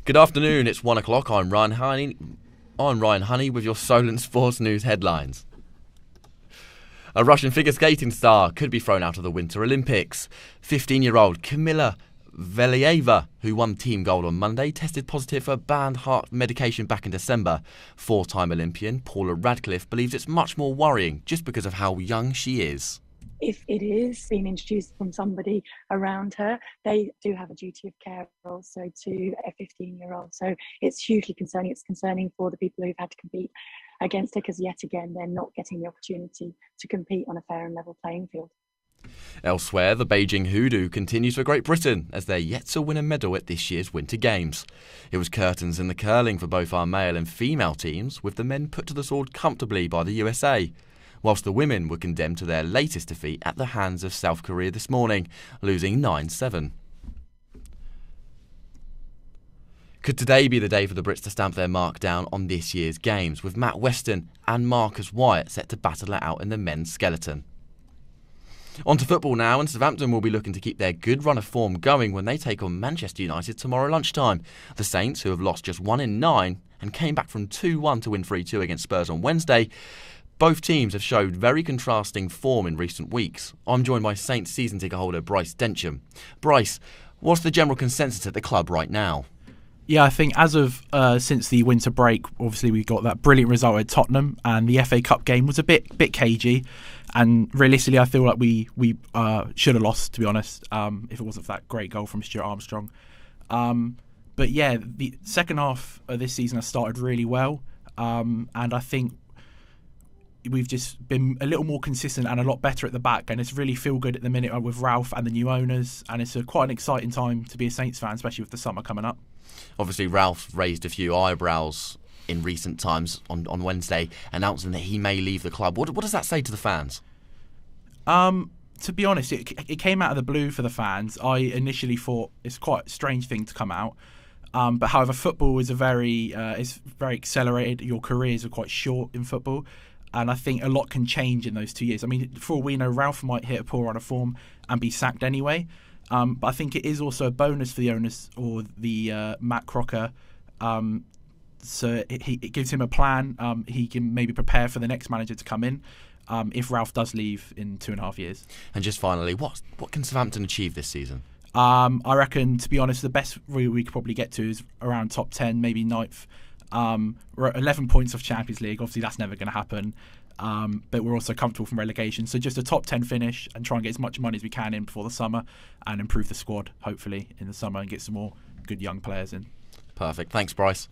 Good afternoon, it's 1 o'clock. I'm Ryan Honey with your Solent Sports News headlines. A Russian figure skating star could be thrown out of the Winter Olympics. 15-year-old Kamila Valieva, who won team gold on Monday, tested positive for banned heart medication back in December. Four-time Olympian Paula Radcliffe believes it's much more worrying just because of how young she is. If it is being introduced from somebody around her, they do have a duty of care also to a 15-year-old. So it's hugely concerning. It's concerning for the people who've had to compete against her because yet again, they're not getting the opportunity to compete on a fair and level playing field. Elsewhere, the Beijing Hoodoo continues for Great Britain as they're yet to win a medal at this year's Winter Games. It was curtains in the curling for both our male and female teams, with the men put to the sword comfortably by the USA, whilst the women were condemned to their latest defeat at the hands of South Korea this morning, losing 9-7. Could today be the day for the Brits to stamp their mark down on this year's Games, with Matt Weston and Marcus Wyatt set to battle it out in the men's skeleton? On to football now, and Southampton will be looking to keep their good run of form going when they take on Manchester United tomorrow lunchtime. The Saints, who have lost just 1 in 9 and came back from 2-1 to win 3-2 against Spurs on Wednesday, both teams have showed very contrasting form in recent weeks. I'm joined by Saints season ticket holder Bryce Dencham. Bryce, what's the general consensus at the club right now? Yeah, I think as of since the winter break, obviously we got that brilliant result at Tottenham, and the FA Cup game was a bit cagey. And realistically, I feel like we should have lost, to be honest, if it wasn't for that great goal from Stuart Armstrong. But yeah, the second half of this season has started really well, and I think we've just been a little more consistent and a lot better at the back, and it's really feel good at the minute with Ralph and the new owners, and it's quite an exciting time to be a Saints fan, especially with the summer coming up. Obviously, Ralph raised a few eyebrows in recent times on Wednesday, announcing that he may leave the club. What does that say to the fans? To be honest, it came out of the blue for the fans. I initially thought it's quite a strange thing to come out. But however, football is it's very accelerated. Your careers are quite short in football. And I think a lot can change in those 2 years. I mean, for all we know, Ralph might hit a poor run of form and be sacked anyway. But I think it is also a bonus for the owners or the Matt Crocker. So it gives him a plan. He can maybe prepare for the next manager to come in if Ralph does leave in 2.5 years. And just finally, what can Southampton achieve this season? I reckon, to be honest, the best we could probably get to is around top 10, maybe 9th. We're at 11 points off Champions League. Obviously, that's never going to happen. But we're also comfortable from relegation. So just a top 10 finish and try and get as much money as we can in before the summer and improve the squad, hopefully, in the summer and get some more good young players in. Perfect. Thanks, Bryce.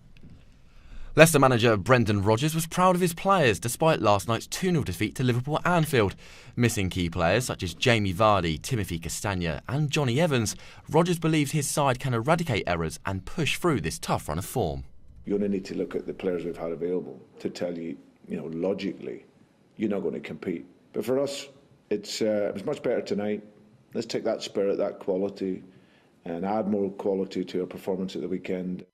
Leicester manager Brendan Rodgers was proud of his players despite last night's 2-0 defeat to Liverpool at Anfield. Missing key players such as Jamie Vardy, Timothy Castagne and Johnny Evans, Rodgers believes his side can eradicate errors and push through this tough run of form. You only need to look at the players we've had available to tell you, logically, you're not going to compete. But for us, it was much better tonight. Let's take that spirit, that quality, and add more quality to our performance at the weekend.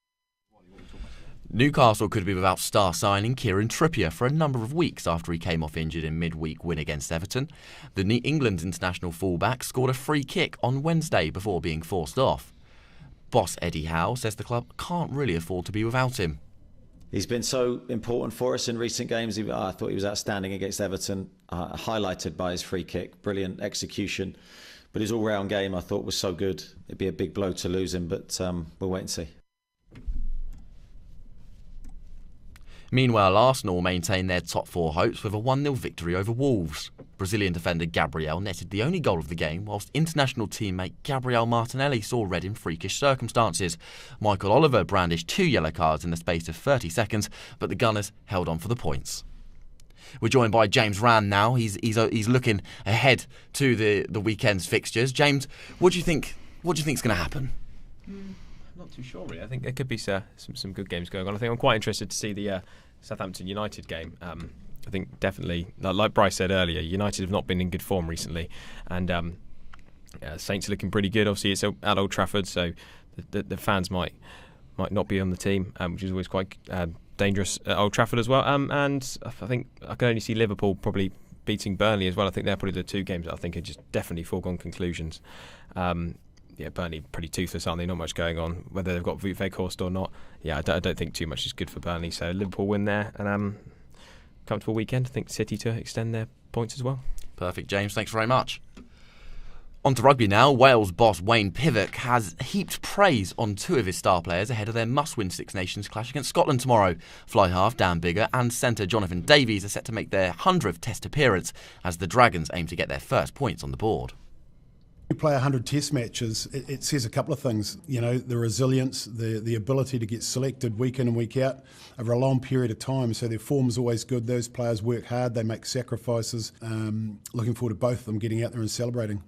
Newcastle could be without star signing Kieran Trippier for a number of weeks after he came off injured in midweek win against Everton. The England international fullback scored a free kick on Wednesday before being forced off. Boss Eddie Howe says the club can't really afford to be without him. He's been so important for us in recent games. I thought he was outstanding against Everton, highlighted by his free kick, brilliant execution. But his all-round game I thought was so good. It'd be a big blow to lose him, but we'll wait and see. Meanwhile, Arsenal maintain their top 4 hopes with a 1-0 victory over Wolves. Brazilian defender Gabriel netted the only goal of the game, whilst international teammate Gabriel Martinelli saw red in freakish circumstances. Michael Oliver brandished 2 yellow cards in the space of 30 seconds, but the Gunners held on for the points. We're joined by James Rand now. He's looking ahead to the weekend's fixtures. James, what do you think is going to happen? Not too sure, really. I think there could be some good games going on. I think I'm quite interested to see the Southampton United game. I think definitely, like Bryce said earlier, United have not been in good form recently, and Saints are looking pretty good. Obviously, it's at Old Trafford, so the fans might not be on the team, which is always quite dangerous at Old Trafford as well. And I think I can only see Liverpool probably beating Burnley as well. I think they're probably the 2 games that I think are just definitely foregone conclusions. Burnley pretty toothless, aren't they? Not much going on. Whether they've got Wout Weghorst or not, I don't think too much is good for Burnley. So Liverpool win there, and comfortable weekend. I think City to extend their points as well. Perfect, James. Thanks very much. On to rugby now. Wales boss Wayne Pivac has heaped praise on two of his star players ahead of their must-win Six Nations clash against Scotland tomorrow. Fly half Dan Biggar and centre Jonathan Davies are set to make their 100th Test appearance as the Dragons aim to get their first points on the board. You play 100 Test matches, it says a couple of things. The resilience, the ability to get selected week in and week out over a long period of time. So their form's always good. Those players work hard. They make sacrifices. Looking forward to both of them getting out there and celebrating.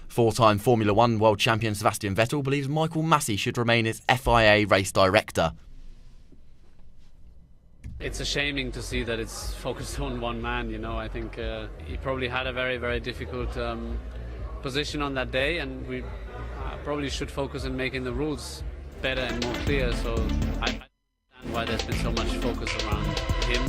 Four-time Formula One world champion Sebastian Vettel believes Michael Massey should remain as FIA race director. It's a shaming to see that it's focused on one man. I think he probably had a very, very difficult position on that day, and we probably should focus on making the rules better and more clear. So I understand why there's been so much focus around him.